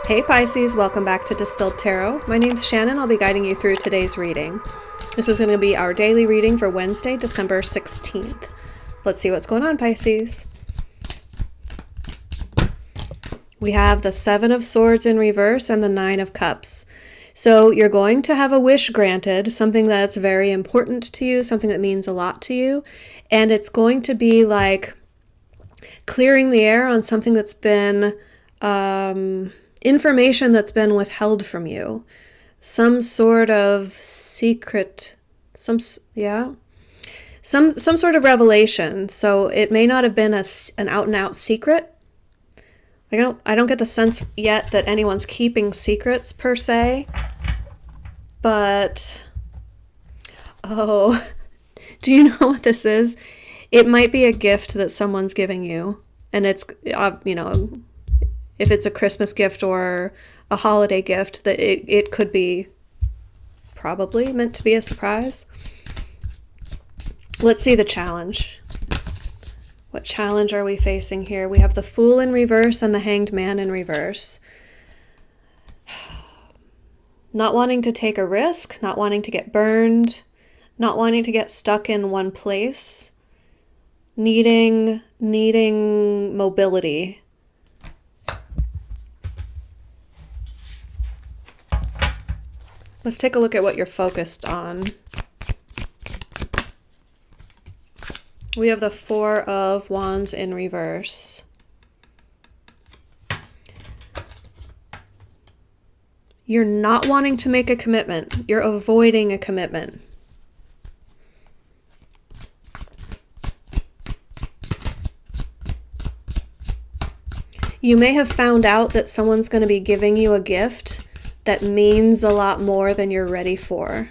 Hey Pisces, welcome back to Distilled Tarot. My name's Shannon. I'll be guiding you through today's reading. This is going to be our daily reading for Wednesday, December 16th. Let's see what's going on, Pisces. We have the Seven of Swords in reverse and the Nine of Cups. So you're going to have a wish granted, something that's very important to you, something that means a lot to you. And it's going to be like clearing the air on something that's been information that's been withheld from you, some sort of secret, some sort of revelation. So it may not have been an out and out secret. I don't get the sense yet that anyone's keeping secrets per se, but do you know what this is? It might be a gift that someone's giving you, and it's if it's a Christmas gift or a holiday gift, that it could be probably meant to be a surprise. Let's see the challenge. What challenge are we facing here? We have the Fool in reverse and the Hanged Man in reverse. Not wanting to take a risk, not wanting to get burned, not wanting to get stuck in one place, needing mobility. Let's take a look at what you're focused on. We have the Four of Wands in reverse. You're not wanting to make a commitment. You're avoiding a commitment. You may have found out that someone's going to be giving you a gift that means a lot more than you're ready for.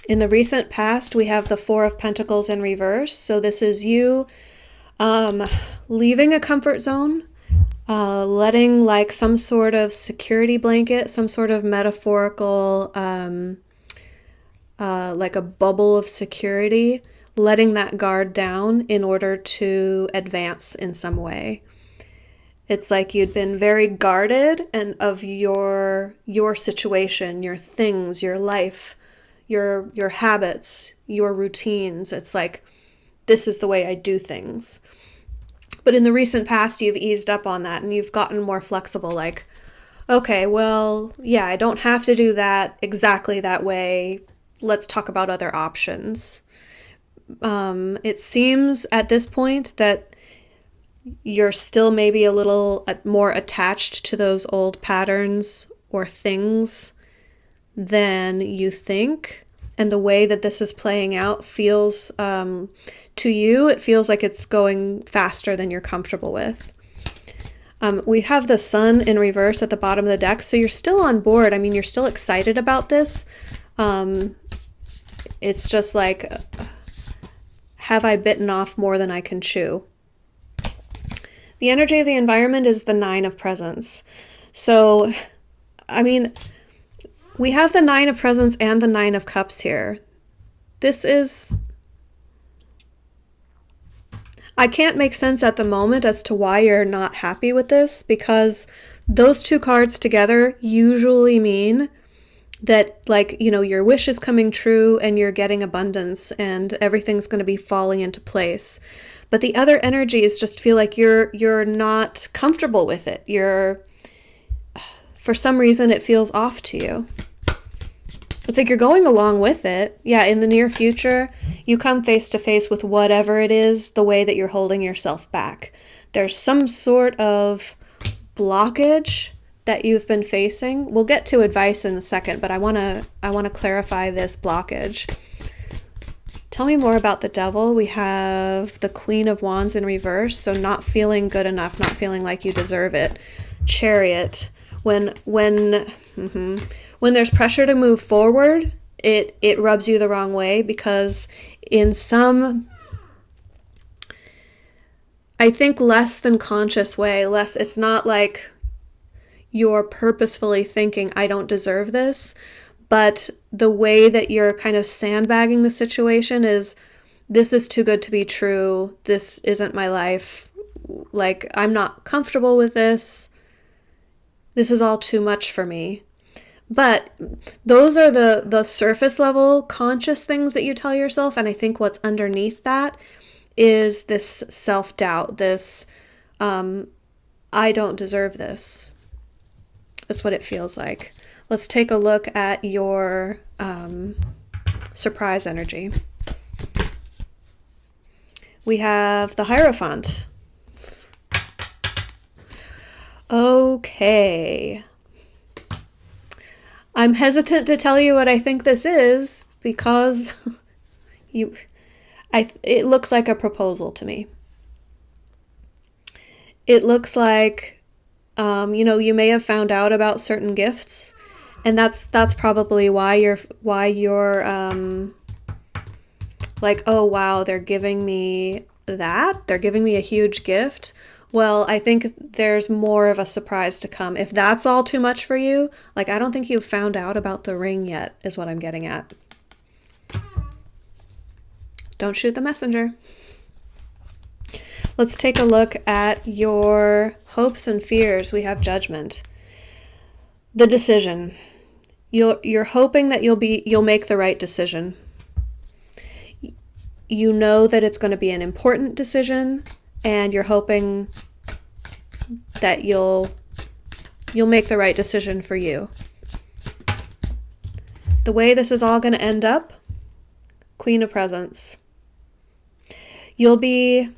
In the recent past, we have the Four of Pentacles in reverse. So this is you leaving a comfort zone, letting like some sort of security blanket, some sort of metaphorical, like a bubble of security, letting that guard down in order to advance in some way. It's like you'd been very guarded and of your situation, your things, your life, your habits, your routines. It's like, this is the way I do things. But in the recent past, you've eased up on that and you've gotten more flexible, like, okay, well, yeah, I don't have to do that exactly that way. Let's talk about other options. It seems at this point that you're still maybe a little more attached to those old patterns or things than you think. And the way that this is playing out feels, to you, it feels like it's going faster than you're comfortable with. We have the Sun in reverse at the bottom of the deck. So you're still on board. I mean, you're still excited about this. It's just like, have I bitten off more than I can chew? The energy of the environment is the Nine of Presents. So, I mean, we have the Nine of Presents and the Nine of Cups here. I can't make sense at the moment as to why you're not happy with this, because those two cards together usually mean that, like, your wish is coming true and you're getting abundance and everything's going to be falling into place. But the other energies just feel like you're not comfortable with it. For some reason, it feels off to you. It's like you're going along with it. Yeah, in the near future, you come face to face with whatever it is, the way that you're holding yourself back. There's some sort of blockage that you've been facing. We'll get to advice in a second, but I want to clarify this blockage. Tell me more about the Devil. We have the Queen of Wands in reverse, so not feeling good enough, not feeling like you deserve it. Chariot. When there's pressure to move forward, it rubs you the wrong way, because in some, I think, less than conscious way, it's not like you're purposefully thinking, I don't deserve this, but the way that you're kind of sandbagging the situation is this is too good to be true. This isn't my life. Like, I'm not comfortable with this. This is all too much for me. But those are the surface level conscious things that you tell yourself. And I think what's underneath that is this self-doubt, this, I don't deserve this. That's what it feels like. Let's take a look at your surprise energy. We have the Hierophant. Okay. I'm hesitant to tell you what I think this is because it looks like a proposal to me. It looks like, you may have found out about certain gifts, and that's probably why you're like, oh wow, they're giving me that. They're giving me a huge gift. Well, I think there's more of a surprise to come. If that's all too much for you, like, I don't think you've found out about the ring yet, is what I'm getting at. Don't shoot the messenger. Let's take a look at your hopes and fears. We have Judgment. The decision. You're hoping that you'll make the right decision. You know that it's going to be an important decision, and you're hoping that you'll make the right decision for you. The way this is all going to end up, Queen of Presents. You'll be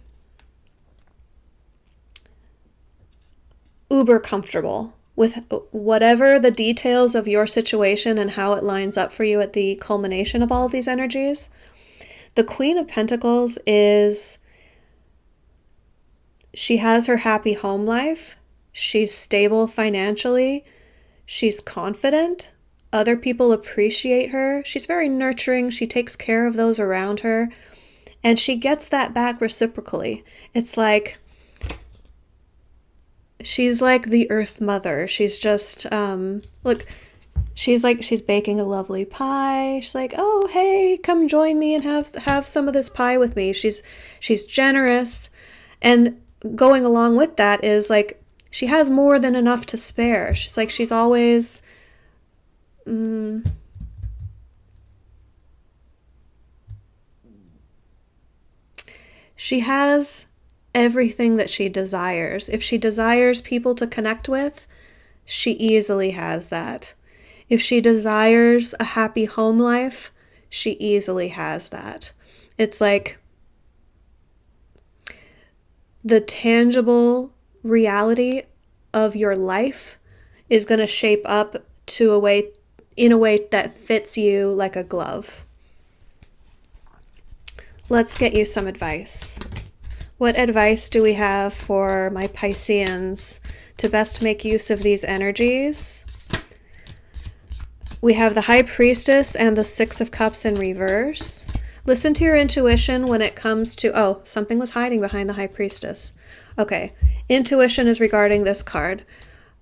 uber comfortable with whatever the details of your situation and how it lines up for you at the culmination of all of these energies. The Queen of Pentacles she has her happy home life. She's stable financially. She's confident. Other people appreciate her. She's very nurturing. She takes care of those around her. And she gets that back reciprocally. It's like, she's like the Earth Mother. She's just, she's baking a lovely pie. She's like, oh, hey, come join me and have some of this pie with me. She's generous. And going along with that is like, she has more than enough to spare. She's like, she's always, she has everything that she desires. If she desires people to connect with, she easily has that. If she desires a happy home life, she easily has that. It's like the tangible reality of your life is going to shape up in a way that fits you like a glove. Let's get you some advice. What advice do we have for my Pisceans to best make use of these energies? We have the High Priestess and the Six of Cups in reverse. Listen to your intuition when it comes to, something was hiding behind the High Priestess. Okay, intuition is regarding this card.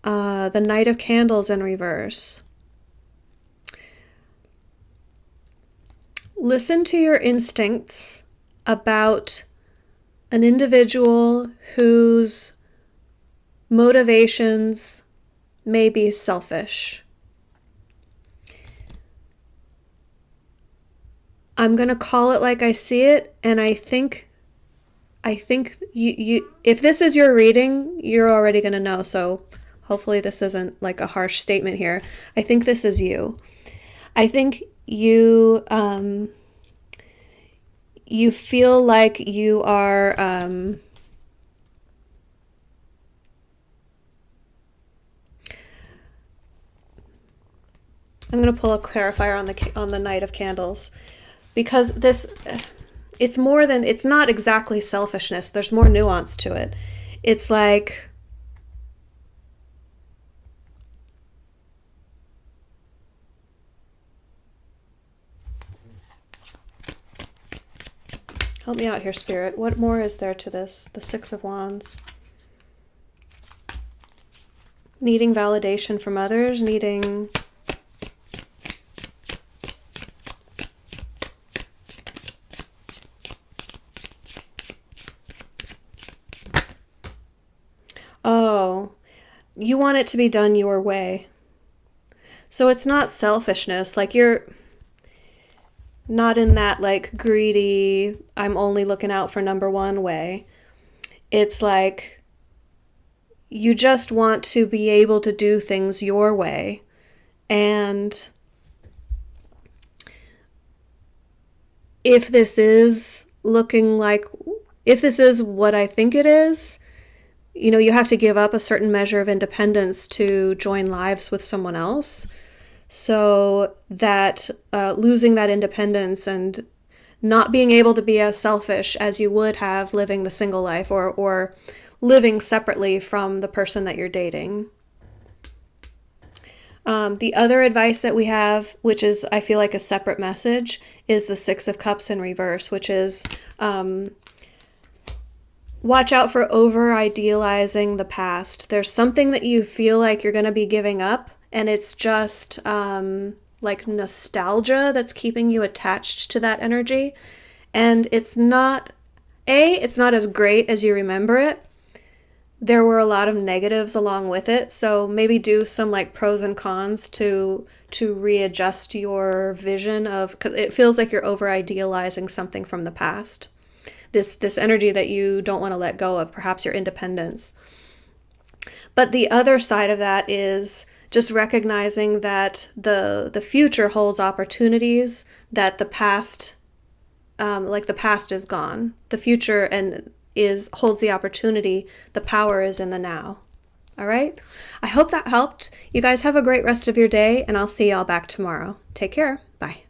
The Knight of Candles in reverse. Listen to your instincts about an individual whose motivations may be selfish. I'm going to call it like I see it, and I think you if this is your reading, you're already going to know, so hopefully this isn't like a harsh statement here. I think this is you. I think you feel like you are I'm going to pull a clarifier on the Knight of Candles, because it's not exactly selfishness. There's more nuance to it. It's like, help me out here, Spirit. What more is there to this? The Six of Wands. Needing validation from others, needing... you want it to be done your way. So it's not selfishness, like you're not in that like greedy, I'm only looking out for number one way. It's like you just want to be able to do things your way. And if this is looking like, if this is what I think it is, you know, you have to give up a certain measure of independence to join lives with someone else. So that losing that independence and not being able to be as selfish as you would have living the single life or living separately from the person that you're dating. The other advice that we have, which is I feel like a separate message, is the Six of Cups in reverse, which is watch out for over-idealizing the past. There's something that you feel like you're going to be giving up, and it's just like nostalgia that's keeping you attached to that energy. And it's not as great as you remember it. There were a lot of negatives along with it, so maybe do some like pros and cons to readjust your vision of, because it feels like you're over-idealizing something from the past. This energy that you don't want to let go of, perhaps your independence. But the other side of that is just recognizing that the future holds opportunities that the past, like the past is gone. The future and holds the opportunity. The power is in the now. All right? I hope that helped. You guys have a great rest of your day, and I'll see y'all back tomorrow. Take care. Bye.